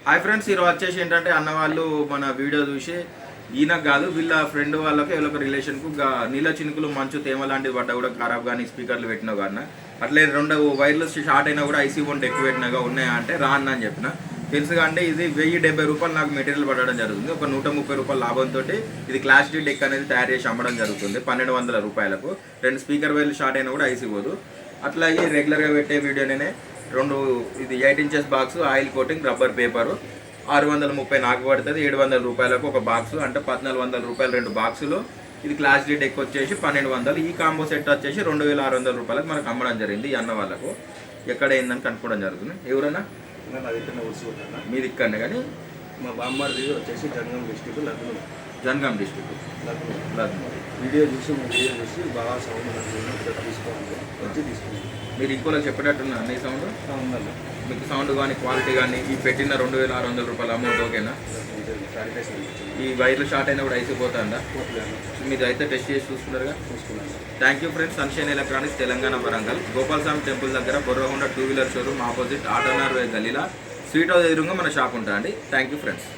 Hi friends, ఈరోజు వచ్చేసి ఏంటంటే అన్న వాళ్ళు మన వీడియో చూసి ఈయనకు కాదు వీళ్ళ ఫ్రెండ్ వాళ్ళకి వీళ్ళొక రిలేషన్కు నీళ్ళ చినుకులు మంచు తేమ లాంటిది పడ్డా కూడా ఖరాబ్ కానీ స్పీకర్లు పెట్టినా కానీ అట్లే 2 వైర్లెస్ షార్ట్ అయినా కూడా ఐసీ బోంట్ ఎక్కువ పెట్టినాగా ఉన్నాయా అంటే రా అన్న అని చెప్పిన. తెలుసుగా అంటే ఇది 1070 రూపాయలు నాకు మెటీరియల్ పడడం జరుగుతుంది. ఒక 130 రూపాయల లాభంతో ఇది క్లాస్ డి డెక్ అనేది తయారు చేసి అమ్మడం జరుగుతుంది 1200 రూపాయలకు. 2 స్పీకర్ వైర్లు షార్ట్ అయినా కూడా ఐసీ పోదు. అట్లాగే రెగ్యులర్గా పెట్టే వీడియోనే 2 ఇది 8 inches box oil coating rubber paper 630 నాకు పడుతుంది. 700 రూపాయలకు ఒక బాక్సు అంటే 1400 రూపాయలు 2 బాక్సులు. ఇది క్లాస్ డి డెక్ వచ్చేసి 1200. ఈ కాంబో సెట్ వచ్చేసి 2600 రూపాయలకు మనకు అమ్మడం జరిగింది. ఈ అన్న వాళ్ళకు ఎక్కడ ఏందని కనుక్కోవడం జరుగుతుంది. ఎవరన్నా మీది ఇక్కడనే కానీ మా బామ్మది వచ్చేసి జనగాం డిస్టిక్ లగ్నో వీడియో చూసి బాగా సౌండ్ తీసుకోవాలి వచ్చి తీసుకుంటాం. మీరు ఇంకోలో చెప్పేటట్టున్నా అన్ని సౌండ్ ఉందన్న మీకు సౌండ్ కానీ క్వాలిటీ కానీ ఈ పెట్టిన 2600 రూపాయల అమౌంట్ ఓకేనా? ఈ వైర్లు షార్ట్ అయినా కూడా అయిపోతుందా? మీరు అయితే టెస్ట్ చేసి చూసుకున్నారుగా. Thank you friends. Sunshine Electronics Telangana Warangal Gopalaswamy temple దగ్గర బొర్రహొండ 2 వీలర్ షోరూమ్ ఆపోజిట్ ఆటోనార్ గల్లీలా స్వీట్ హౌస్ ఎదురుగా మన షాప్ ఉంటా అండి. Thank you friends.